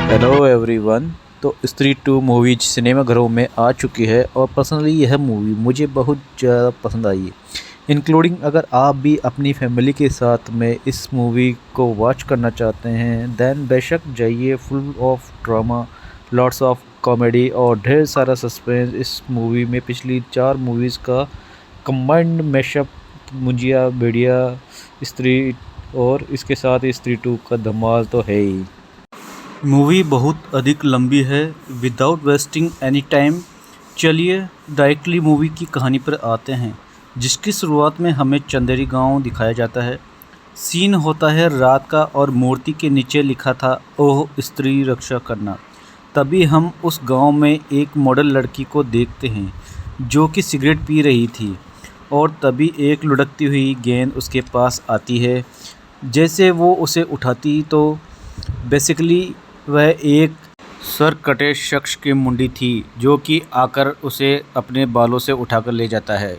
Hello everyone. तो स्त्री 2 movie सिनेमाघरों में आ चुकी है और पर्सनली यह मूवी मुझे बहुत ज़्यादा पसंद आई है। इंक्लूडिंग अगर आप भी अपनी फैमिली के साथ में इस मूवी को वॉच करना चाहते हैं देन बेशक जाइए। Full of drama, lots of comedy और ढेर सारा सस्पेंस इस मूवी में पिछली 4 मूवीज़ का कंबाइंड मैशअप मुझिया भेड़िया स्त्री और इसके साथ स्त्री 2 का धमाल तो है ही। मूवी बहुत अधिक लंबी है। विदाउट वेस्टिंग एनी टाइम चलिए डायरेक्टली मूवी की कहानी पर आते हैं, जिसकी शुरुआत में हमें चंदेरी गांव दिखाया जाता है। सीन होता है रात का और मूर्ति के नीचे लिखा था ओह स्त्री रक्षा करना। तभी हम उस गांव में एक मॉडल लड़की को देखते हैं जो कि सिगरेट पी रही थी और तभी एक लुढ़कती हुई गेंद उसके पास आती है। जैसे वो उसे उठाती तो बेसिकली वह एक सर कटे शख्स की मुंडी थी जो कि आकर उसे अपने बालों से उठाकर ले जाता है।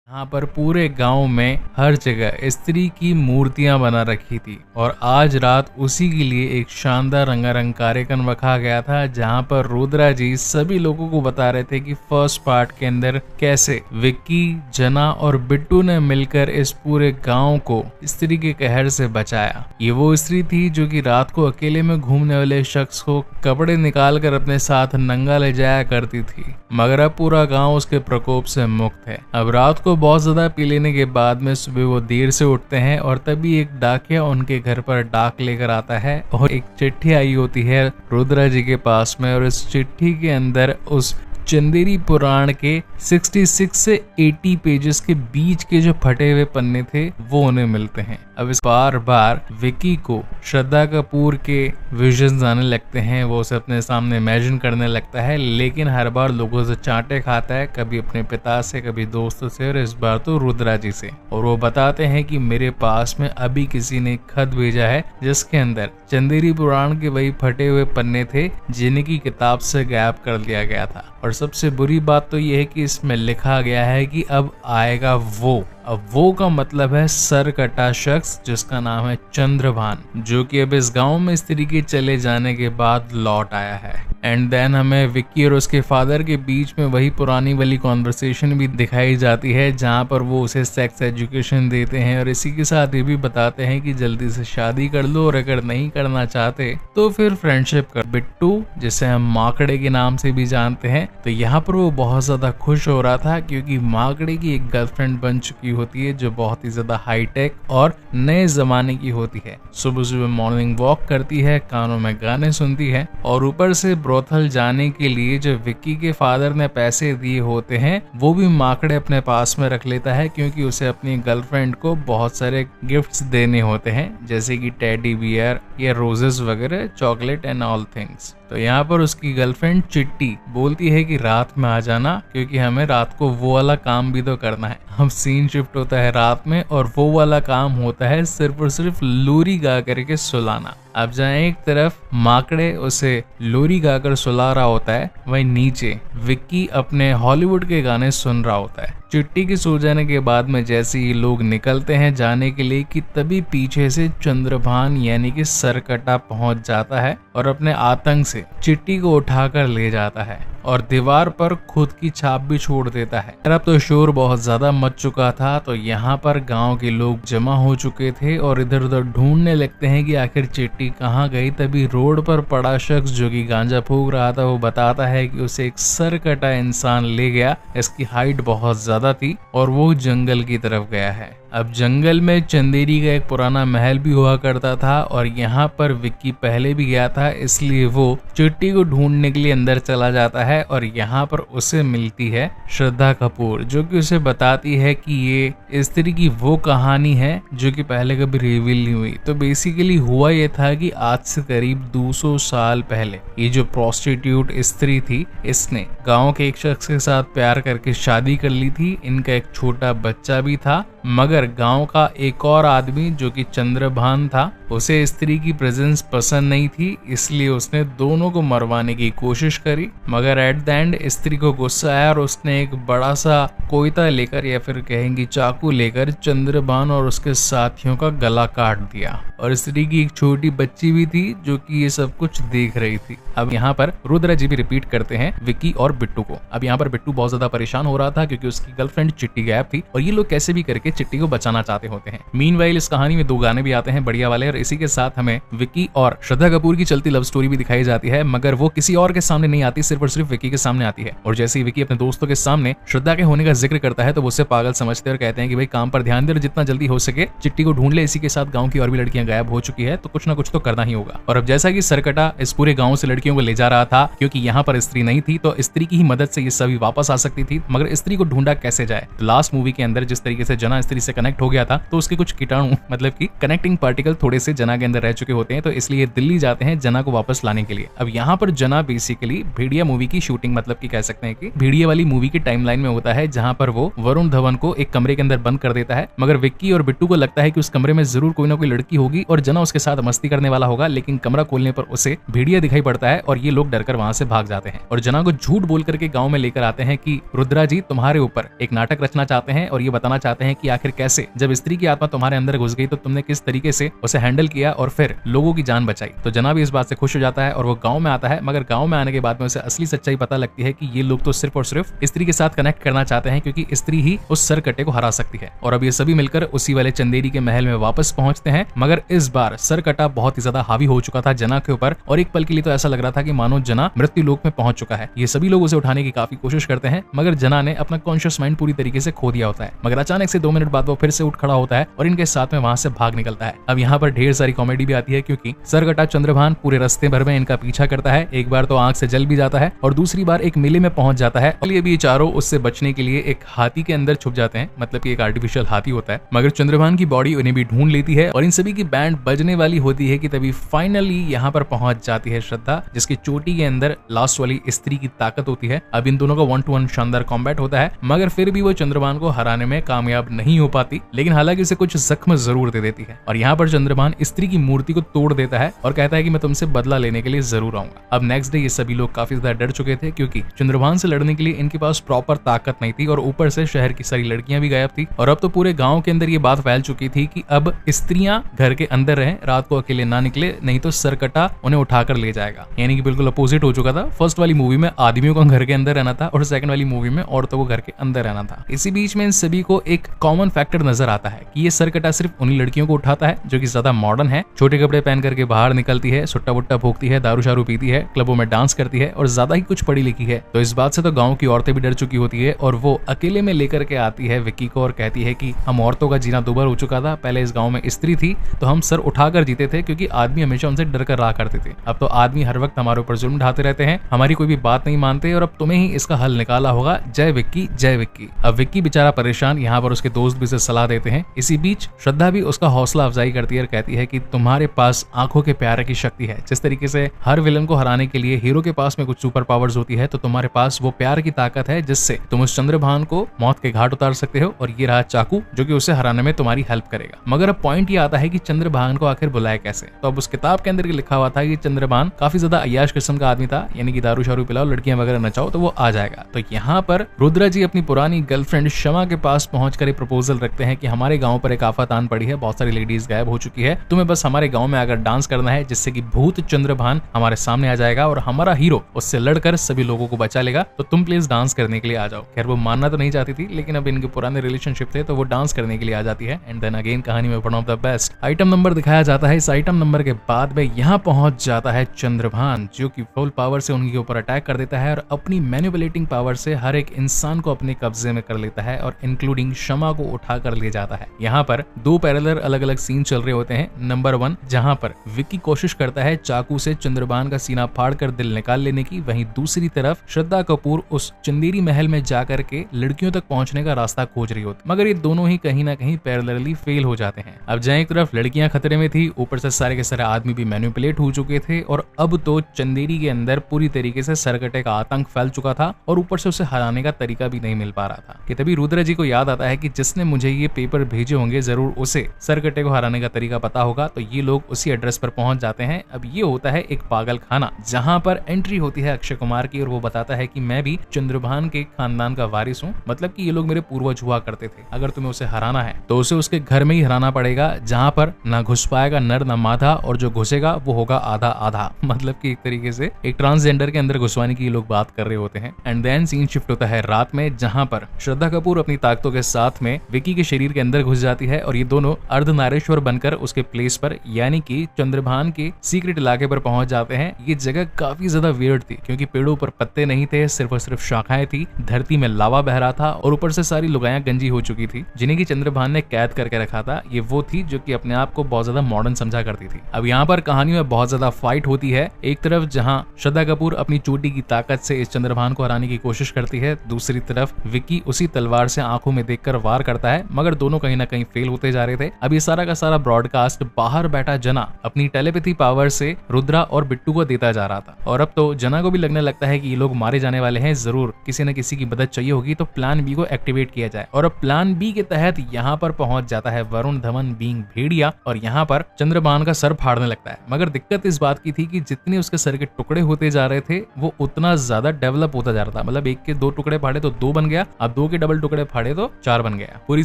यहाँ पर पूरे गांव में हर जगह स्त्री की मूर्तियां बना रखी थी और आज रात उसी के लिए एक शानदार रंगारंग कार्यक्रम रखा गया था, जहां पर रुद्रा जी सभी लोगों को बता रहे थे कि फर्स्ट पार्ट के अंदर कैसे विक्की, जना और बिट्टू ने मिलकर इस पूरे गांव को स्त्री के कहर से बचाया। ये वो स्त्री थी जो कि रात को अकेले में घूमने वाले शख्स को कपड़े निकाल कर अपने साथ नंगा ले जाया करती थी, मगर अब पूरा गाँव उसके प्रकोप से मुक्त है। अब रात को बहुत ज्यादा पी लेने के बाद में सुबह वो देर से उठते हैं और तभी एक डाकिया उनके घर पर डाक लेकर आता है और एक चिट्ठी आई होती है रुद्रा जी के पास में, और इस चिट्ठी के अंदर उस चंदेरी पुराण के 66 से 80 पेजेस के बीच के जो फटे हुए पन्ने थे वो उन्हें मिलते हैं। अब इस बार बार विकी को श्रद्धा कपूर के विजन्स आने लगते हैं, वो उसे अपने सामने इमेजिन करने लगता है, लेकिन हर बार लोगों से चांटे खाता है, कभी अपने पिता से, कभी दोस्तों से और इस बार तो रुद्रा जी से। और वो बताते हैं कि मेरे पास में अभी किसी ने खत भेजा है जिसके अंदर चंदेरी पुराण के वही फटे हुए पन्ने थे जिन्हें की किताब से गायब कर दिया गया था। और सबसे बुरी बात तो यह है कि इसमें लिखा गया है कि अब आएगा वो। अब वो का मतलब है सर कटा शख्स जिसका नाम है चंद्रभान, जो कि अब इस गांव में स्त्री के चले जाने के बाद लौट आया है। एंड देन हमें विक्की और उसके फादर के बीच में वही पुरानी वाली कॉन्वर्सेशन भी दिखाई जाती है, जहां पर वो उसे सेक्स एजुकेशन देते हैं और इसी के साथ ये भी बताते हैं कि जल्दी से शादी कर लो और अगर नहीं करना चाहते तो फिर फ्रेंडशिप कर। बिट्टू, जिसे हम माकड़े के नाम से भी जानते हैं, तो यहाँ पर वो बहुत ज्यादा खुश हो रहा था क्योंकि माकड़े की एक गर्लफ्रेंड बन चुकी होती है जो बहुत ही ज्यादा हाईटेक और नए जमाने की होती है। सुबह सुबह मॉर्निंग वॉक करती है, कानों में गाने सुनती है और ऊपर से ब्रोथल जाने के लिए जो विक्की के फादर ने पैसे दिए होते हैं वो भी माकड़े अपने पास में रख लेता है, क्योंकि उसे अपनी गर्लफ्रेंड को बहुत सारे गिफ्ट्स देने होते हैं, जैसे कि टेडी बियर या रोजेस वगैरह, चॉकलेट एंड ऑल थिंग्स। तो यहाँ पर उसकी गर्लफ्रेंड चिट्टी बोलती है कि रात में आ जाना क्योंकि हमें रात को वो वाला काम भी तो करना है। हम सीन शिफ्ट होता है रात में और वो वाला काम होता है सिर्फ और सिर्फ लोरी गा करके सुलाना। अब जहाँ एक तरफ माकड़े उसे लोरी गाकर सुला रहा होता है, वहीं नीचे विक्की अपने हॉलीवुड के गाने सुन रहा होता है। चिट्टी के सो जाने के बाद में जैसे ही लोग निकलते हैं जाने के लिए कि तभी पीछे से चंद्रभान यानी कि सरकटा पहुंच जाता है और अपने आतंक से चिट्टी को उठाकर ले जाता है और दीवार पर खुद की छाप भी छोड़ देता है। अब तो शोर बहुत ज्यादा मच चुका था, तो यहाँ पर गांव के लोग जमा हो चुके थे और इधर उधर ढूंढने लगते हैं कि आखिर चिट्टी कहाँ गई। तभी रोड पर पड़ा शख्स जो कि गांजा फूंक रहा था वो बताता है कि उसे एक सर कटा इंसान ले गया, इसकी हाइट बहुत ज्यादा थी और वो जंगल की तरफ गया है। अब जंगल में चंदेरी का एक पुराना महल भी हुआ करता था और यहाँ पर विक्की पहले भी गया था, इसलिए वो चिट्टी को ढूंढने के लिए अंदर चला जाता है और यहाँ पर उसे मिलती है श्रद्धा कपूर, जो कि उसे बताती है कि ये इस तरह की वो कहानी है जो कि पहले कभी रिवील नहीं हुई। तो बेसिकली हुआ ये था कि आज से करीब 200 साल पहले ये जो प्रोस्टिट्यूट स्त्री थी, इसने गाँव के एक शख्स के साथ प्यार करके शादी कर ली थी। इनका एक छोटा बच्चा भी था, मगर मगर गांव का एक और आदमी जो कि चंद्रभान था, उसे स्त्री की प्रेजेंस पसंद नहीं थी, इसलिए उसने दोनों को मरवाने की कोशिश करी। मगर एट द एंड स्त्री को गुस्सा आया और उसने एक बड़ा सा कोयता लेकर या फिर कहेंगे चाकू लेकर चंद्रभान और उसके साथियों का गला काट दिया। और स्त्री की एक छोटी बच्ची भी थी जो कि ये सब कुछ देख रही थी। अब यहाँ पर रुद्रा जी भी रिपीट करते हैं विक्की और बिट्टू को। अब यहाँ पर बिट्टू बहुत ज्यादा परेशान हो रहा था क्योंकि उसकी गर्लफ्रेंड चिट्टी गायब थी और ये लोग कैसे भी करके चिट्टी को बचाना चाहते होते हैं। मीनवाइल इस कहानी में 2 गाने भी आते हैं बढ़िया वाले, और इसी के साथ हमें विक्की और श्रद्धा कपूर की चलती लव स्टोरी भी दिखाई जाती है, मगर वो किसी और के सामने नहीं आती, सिर्फ और सिर्फ विक्की के सामने आती है। और जैसे ही विक्की अपने दोस्तों के सामने श्रद्धा के होने का जिक्र करता है तो वो उससे पागल समझते हैं और कहते हैं कि भाई काम पर ध्यान दे और जितना जल्दी हो सके चिट्टी को ढूंढ ले। इसी के साथ गांव की और भी लड़कियां गायब हो चुकी है तो कुछ ना कुछ तो करना ही होगा। और अब जैसा कि सरकटा इस पूरे गांव से लड़कियों को ले जा रहा था क्योंकि यहाँ पर स्त्री नहीं थी, तो स्त्री की ही मदद से ये सभी वापस आ सकती थी, मगर स्त्री को ढूंढा कैसे जाए। तो लास्ट मूवी के अंदर जिस तरीके से जना स्त्री से कनेक्ट हो गया था तो उसके कुछ कीटाणु मतलब कि कनेक्टिंग पार्टिकल थोड़े से जना के अंदर रह चुके होते हैं, तो इसलिए दिल्ली जाते हैं जना को वापस लाने के लिए। अब यहाँ पर जना बेसिकली भेड़िया मूवी की शूटिंग मतलब कि कह सकते हैं कि भेड़िया वाली मूवी की टाइमलाइन में होता है, जहाँ पर वो वरुण धवन को एक कमरे के अंदर बंद कर देता है। मगर विक्की और बिट्टू को लगता है कि उस कमरे में जरूर कोई ना कोई लड़की होगी और जना उसके साथ मस्ती करने वाला होगा, लेकिन कमरा खोलने पर उसे भेड़िया दिखाई पड़ता है और ये लोग डरकर वहां से भाग जाते हैं और जना को झूठ बोल करके गांव में लेकर आते हैं कि रुद्रा जी तुम्हारे ऊपर एक नाटक रचना चाहते हैं और ये बताना चाहते हैं कि आखिर कैसे जब स्त्री की आत्मा तुम्हारे अंदर घुस गई तो तुमने किस तरीके से उसे हैंडल किया और फिर लोगों की जान बचाई। तो जना भी इस बात से खुश हो जाता है और वो गांव में आता है, मगर गांव में आने के बाद में उसे असली सच्चाई पता लगती है कि ये लोग तो सिर्फ और सिर्फ स्त्री के साथ कनेक्ट करना चाहते हैं क्योंकि स्त्री ही उस सरकटे को हरा सकती है। और अब ये सभी मिलकर उसी वाले चंदेरी के महल में वापस पहुंचते हैं, मगर इस बार सरकटा बहुत ही ज्यादा हावी हो चुका था जना के ऊपर और एक पल के लिए तो ऐसा लग रहा था कि मानो जना मृत्यु लोक में पहुंच चुका है। ये सभी लोग उसे उठाने की काफी कोशिश करते हैं, मगर जना ने अपना कॉन्शियस माइंड पूरी तरीके से खो दिया होता है। मगर अचानक से 2 मिनट बाद वो फिर से उठ खड़ा होता है और इनके साथ में वहां से भाग निकलता है। अब यहाँ पर ढेर सारी कॉमेडी भी आती है क्योंकि सरकटा चंद्रभान पूरे रास्ते भर में इनका पीछा करता है। एक बार तो आंख से जल भी जाता है और दूसरी बार एक मेले में पहुंच जाता है और ये भी चारों उससे बचने के लिए एक हाथी के अंदर छुप जाते हैं, मतलब कि एक आर्टिफिशियल हाथी होता है। मगर चंद्रभान की बॉडी उन्हें भी ढूंढ लेती है और इन सभी की बैंड बजने वाली होती है कि तभी फाइनली यहाँ पर पहुंच जाती है श्रद्धा, जिसकी चोटी के अंदर लास्ट वाली स्त्री की ताकत होती है। अब इन दोनों का 1-to-1 शानदार कॉम्बैट होता है, मगर फिर भी वो चंद्रभान को हराने में कामयाब नहीं हो पाती, लेकिन हालांकि उसे कुछ जख्म जरूर दे देती है। और यहाँ पर चंद्रभान स्त्री की मूर्ति को तोड़ देता है और कहता है कि मैं तुमसे बदला लेने के लिए जरूर आऊंगा। अब नेक्स्ट डे ये सभी लोग काफी ज्यादा डर चुके थे क्योंकि चंद्रभान से लड़ने के लिए इनके पास प्रॉपर ताकत नहीं थी और ऊपर से शहर की सारी लड़कियां भी गायब थी और अब तो पूरे गांव के अंदर ये बात फैल चुकी थी कि अब स्त्रियां घर के अंदर रहें, रात को अकेले ना निकले, नहीं तो सरकटा उन्हें उठाकर ले जाएगा। यानी कि बिल्कुल अपोजिट हो चुका था। फर्स्ट वाली मूवी में आदमियों को घर के अंदर रहना था और सेकंड वाली मूवी में औरतों को घर के अंदर रहना था। इसी बीच में इन सभी को एक कॉमन फैक्टर नजर आता है कि ये सरकटा सिर्फ उन्हीं लड़कियों को उठाता है जो कि ज्यादा मॉडर्न है, छोटे कपड़े पहन करके बाहर निकलती है, सुट्टा बुट्टा भोगती है, दारू शारू पीती है, क्लबों में डांस करती है और ज्यादा ही कुछ पढ़ी लिखी है। तो इस बात से तो गांव की औरतें भी डर चुकी होती है और वो अकेले में लेकर के आती है विक्की को और कहती है कि हम औरतों का जीना दुभर हो चुका था, पहले इस गांव में स्त्री थी तो हम सर उठाकर जीते थे क्योंकि आदमी हमेशा उनसे डर कर रहा करते थे। अब तो आदमी हर वक्त हमारे ऊपर जुल्म ढाते रहते हैं, हमारी कोई भी बात नहीं मानते और अब तुम्हें ही इसका हल निकाला होगा। जय विक्की, जय विक्की। अब विक्की बेचारा परेशान, यहाँ पर उसके दोस्त भी उसे सलाह देते हैं। इसी बीच श्रद्धा भी उसका हौसला अफजाई करती है और कहती है कि तुम्हारे पास आंखों के प्यारे की शक्ति है। जिस तरीके से हर विलन को हराने के लिए हीरो के पास में कुछ सुपर पावर्स होती है, तो तुम्हारे पास वो प्यार की ताकत है जिससे तुम उस चंद्रभान को मौत के घाट उतार सकते हो और ये रहा चाकू जो कि उसे हराने में तुम्हारी हेल्प करेगा। मगर अब पॉइंट ये आता है कि चंद्रभान को आखिर बुलाए कैसे। तो अब उस किताब के अंदर लिखा हुआ था कि चंद्रभान काफी ज्यादा अय्याश किस्म का आदमी था, यानी कि दारू शारू पिलाओ, लड़कियां वगैरह नचाओ तो वो आ जाएगा। तो यहाँ पर रुद्रा जी अपनी पुरानी गर्लफ्रेंड शमा के पास पहुंचकर एक प्रपोजल रखते हैं कि हमारे गांव पर एक आफत आन पड़ी है, बहुत सारी लेडीज गायब हो चुकी है, तुम्हें बस हमारे गांव में आकर डांस करना है जिससे कि भूत चंद्रभान हमारे सामने आ जाएगा और हमारा हीरो उससे लड़कर सभी लोगों को बचा लेगा, तो तुम प्लीज डांस करने के लिए आ जाओ। खैर वो मानना तो नहीं चाहती थी, लेकिन अब इनके पुराने रिलेशनशिप थे तो वो डांस करने के लिए आ जाती है। एंड देन अगेन कहानी में one of the best item number दिखाया जाता है। इस आइटम नंबर के बाद में यहाँ पहुंच जाता है चंद्रभान जो कि फुल पावर से उनके ऊपर अटैक कर देता है और अपनी मैनिपुलेटिंग पावर से हर एक इंसान को अपने कब्जे में कर लेता है और इंक्लूडिंग शमा को उठा कर ले जाता है। यहाँ पर 2 पैरेलल अलग अलग सीन चल रहे होते हैं। नंबर 1 जहाँ पर विक्की कोशिश करता है चाकू से चंद्रभान का सीना फाड़ कर दिल निकाल लेने की, वहीं दूसरी तरफ श्रद्धा कपूर उस चंदेरी महल में जाकर के लड़कियों तक पहुंचने का रास्ता खोज रही होती, मगर ये दोनों ही कहीं ना कहीं पैरेलली फेल हो जाते हैं। अब जहाँ एक तरफ लड़कियां लड़कियां खतरे में थी, ऊपर से सारे के सारे आदमी भी मैनिपुलेट हो चुके थे और अब तो चंदेरी के अंदर पूरी तरीके से सरकटे का आतंक फैल चुका था और ऊपर से उसे हराने का तरीका भी नहीं मिल पा रहा था। कि तभी रुद्रा जी को याद आता है कि जिसने मुझे ये पेपर भेजे होंगे जरूर उसे सरकटे को हराने का तरीका पता होगा। तो ये लोग उसी एड्रेस पर पहुंच जाते हैं। अब ये होता है एक पागल खाना जहां पर एंट्री होती है अक्षय कुमार की और वो बताता है कि मैं भी चंद्रभान के खानदान का वारिस हूँ, मतलब कि ये लोग मेरे पूर्वज हुआ करते थे। अगर तुम्हें उसे हराना है तो उसे उसके घर में ही हराना पड़ेगा जहां पर ना घुस पाएगा नर न मादा, और जो घुसेगा वो होगा आधा आधा। मतलब कि एक तरीके से एक ट्रांसजेंडर के अंदर घुसवाने की ये लोग बात कर रहे होते हैं। एंड देन सीन शिफ्ट होता है रात में, जहां पर श्रद्धा कपूर अपनी ताकतों के साथ में विकी के शरीर के अंदर घुस जाती है और ये दोनों अर्धनारेश्वर बनकर उसके प्लेस पर यानी कि चंद्रभान के सीक्रेट इलाके पर पहुंच जाते हैं। ये जगह काफी ज्यादा वियर्ड थी क्योंकि पेड़ों पर पत्ते नहीं थे, सिर्फ और सिर्फ शाखाएं थी, धरती में लावा बह रहा था और ऊपर से सारी लुगाइयां गंजी हो चुकी थी जिन्हें की चंद्रभान ने कैद करके रखा था। ये वो थी जो कि अपने आप को बहुत ज्यादा मॉडर्न समझा करती थी। अब यहाँ पर कहानी में बहुत ज्यादा फाइट होती है। एक तरफ जहाँ श्रद्धा कपूर अपनी चोटी की ताकत से इस चंद्रभान को हराने की कोशिश करती है, दूसरी तरफ विक्की उसी तलवार से आंखों में देखकर वार करता है, मगर दोनों कहीं ना कहीं फेल होते जा रहे थे। अब ये सारा का सारा ब्रॉडकास्ट बाहर बैठा जना अपनी टेलीपैथी पावर से रुद्रा और बिट्टू को देता जा रहा था और अब तो जना को भी लगने लगता है कि ये लोग मारे जाने वाले हैं, जरूर किसी न किसी की मदद चाहिए होगी, तो प्लान बी को एक्टिवेट किया जाए। और अब प्लान बी के तहत यहाँ पर पहुंच जाता है वरुण धवन बीइंग भेड़िया और यहाँ पर चंद्रभान का सर फाड़ने लगता है। मगर दिक्कत इस बात की थी कि जितने उसके सर के टुकड़े होते जा रहे थे वो उतना ज्यादा डेवलप होता जा रहा था। मतलब एक के 2 टुकड़े फाड़े तो 2 बन गया, अब 2 के डबल टुकड़े फाड़े तो 4 बन गया। पूरी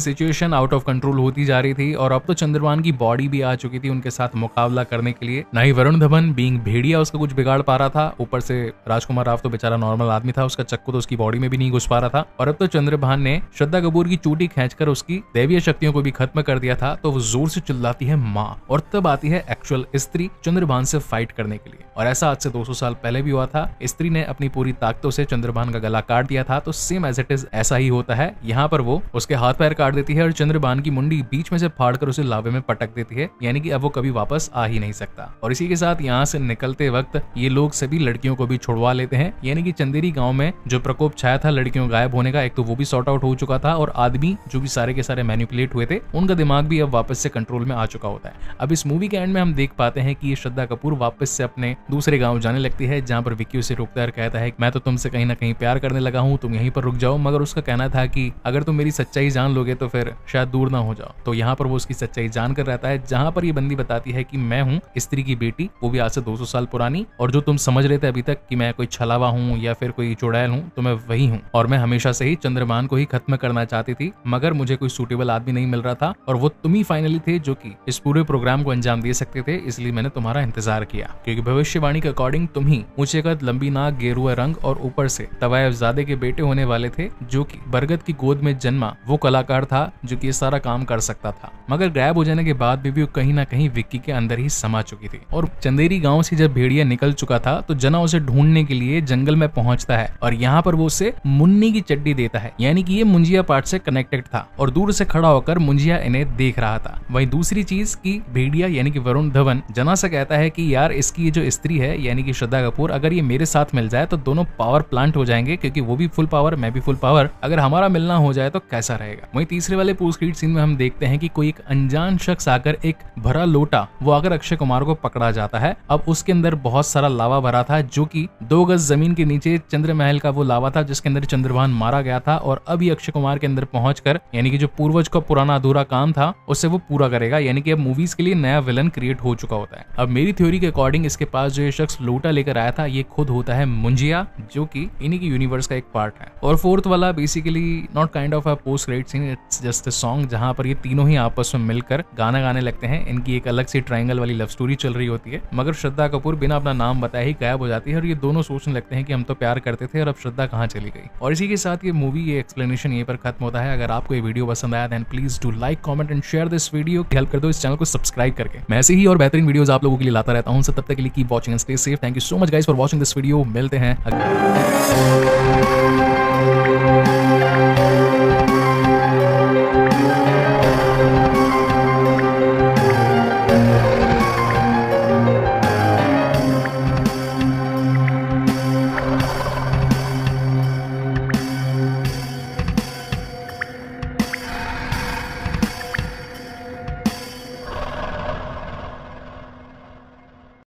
सिचुएशन आउट ऑफ कंट्रोल होती जा रही थी और अब तो चंद्रभान की बॉडी भी आ चुकी थी उनके साथ मुकाबला करने के लिए। ना ही वरुण धवन बीइंग भेड़िया उसका कुछ बिगाड़ पा रहा था, ऊपर से राजकुमार राव तो बेचारा नॉर्मल आदमी था, उसका चक्कू तो उसकी बॉडी में भी नहीं घुस पा रहा था। और अब तो चंद्रभान ने श्रद्धा कपूर की चोटी खींचकर उसकी दैवीय शक्तियों को भी खत्म कर दिया था। तो वो जोर से चिल्लाती है माँ, और तब आती है एक्चुअल स्त्री चंद्रभान से फाइट करने के लिए। और ऐसा आज से 200 साल पहले भी हुआ था। स्त्री ने अपनी पूरी ताकतों से चंद्रभान का गला काट दिया था, तो सेम एज इट इज ऐसा ही होता है। यहाँ पर वो उसके हाथ पैर काट देती है और चंद्रभान की मुंडी बीच में से फाड़कर उसे लावे में पटक देती है, यानी कि अब वो कभी वापस आ ही नहीं सकता। और इसी के साथ यहाँ से निकलते वक्त ये लोग सभी लड़कियों को भी छुड़वा लेते हैं, यानी कि चंदेरी गांव में जो प्रकोप छाया था लड़कियों गायब होने का, एक तो वो भी सॉर्ट आउट हो चुका था और आदमी जो भी सारे के सारे मैनिपुलेट हुए थे उनका दिमाग भी अब वापस से कंट्रोल में आ चुका होता है। अब इस मूवी के एंड में हम देख पाते हैं कि ये श्रद्धा कपूर वापस से अपने दूसरे गांव जाने लगती है, जहां पर विक्की उसे रोकता है और कहता है मैं तो तुमसे कहीं ना कहीं प्यार करने लगा हूं, तुम यहीं पर रुक जाओ। मगर उसका कहना था कि अगर तुम मेरी सच्चाई जान लोगे तो फिर शायद दूर ना हो जाओ। तो यहाँ पर वो उसकी सच्चाई जान कर रहता है, जहां पर ये बंदी बताती है कि मैं हूँ स्त्री की बेटी, वो भी आज से 200 साल पुरानी, और जो तुम समझ रहे थे अभी तक कि मैं कोई छलावा हूँ या फिर कोई चुड़ैल हूँ, तो मैं वही हूँ। और मैं हमेशा से ही चंद्रभान को ही खत्म करना चाहती थी, मगर मुझे कोई सूटेबल आदमी नहीं मिल रहा था और वो तुम ही फाइनली थे जो कि इस पूरे प्रोग्राम को अंजाम दे सकते थे, इसलिए मैंने तुम्हारा इंतजार किया, क्योंकि भविष्यवाणी के अकॉर्डिंग तुम ही ऊंचे कद, लंबी नाक, गेरुआ रंग और ऊपर से तवायफजादे के बेटे होने वाले थे, जो कि बरगद की गोद में जन्मा वो कलाकार था जो कि ये सारा काम कर सकता था। मगर गायब हो जाने के बाद भी वो कहीं ना कहीं विक्की के अंदर ही समा चुकी थी। और चंदेरी गांव से जब भेड़िया निकल चुका था तो जना उसे ढूंढने के लिए जंगल में पहुंचता है और यहाँ पर वो उसे मुन्नी की चड्डी देता है, यानी कि ये मुंजिया पार्ट से कनेक्टेड था और दूर से खड़ा होकर मुंजिया इन्हें देख रहा था। वहीं दूसरी चीज की भेड़िया यानी कि वरुण धवन जना से कहता है कि यार इसकी ये जो स्त्री है यानी कि श्रद्धा कपूर, अगर ये मेरे साथ मिल जाए तो दोनों पावर प्लांट हो जाएंगे, क्योंकि वो भी फुल पावर मैं भी फुल पावर, अगर हमारा मिलना हो जाए तो कैसा रहेगा। वहीं तीसरे वाले पोस्ट क्रेडिट सीन में हम देखते हैं कि कोई एक अनजान शख्स आकर एक भरा लोटा वो आकर अक्षय कुमार को पकड़ा जाता है। अब उसके अंदर बहुत सारा लावा भरा था, जो कि 2 गज जमीन के नीचे चंद्र महल का वो लावा था जिसके अंदर चंद्रभान मारा गया था, और अब ये अक्षय कुमार के अंदर पहुंचकर यानी कि जो पूर्वज का पुराना अधूरा काम था उससे वो पूरा करेगा, यानी कि अब मूवीज के लिए नया विलन क्रिएट हो चुका होता है। अब मेरी थ्योरी के अकॉर्डिंग इसके पास जो ये शख्स लोटा लेकर आया था ये खुद होता है मुंजिया, जो कि इन्हीं की यूनिवर्स का एक पार्ट है। और फोर्थ वाला basically not kind of a post credit scene, it's just a song जहां पर ये तीनों ही आपस में मिलकर गाना गाने लगते हैं। इनकी एक अलग सी ट्रायंगल वाली लव स्टोरी चल रही होती है, मगर श्रद्धा कपूर बिना अपना नाम बताए ही गायब हो जाती है और ये दोनों सोचने लगते हैं कि हम तो प्यार करते थे और अब श्रद्धा कहाँ चली गई। और इसी के साथ ये मूवी, ये एक्सप्लेनेशन यहीं पर खत्म होता है। अगर आपको ये वीडियो पसंद आया then please do like, comment and share this video. Help कर दो इस चैनल को सब्सक्राइब करके। मैं ऐसे ही और बेहतरीन वीडियोस आप लोगों के लिए लाता रहता हूं। तब तक के लिए keep watching and stay safe. Thank you so much guys for watching this video. मिलते हैं अगले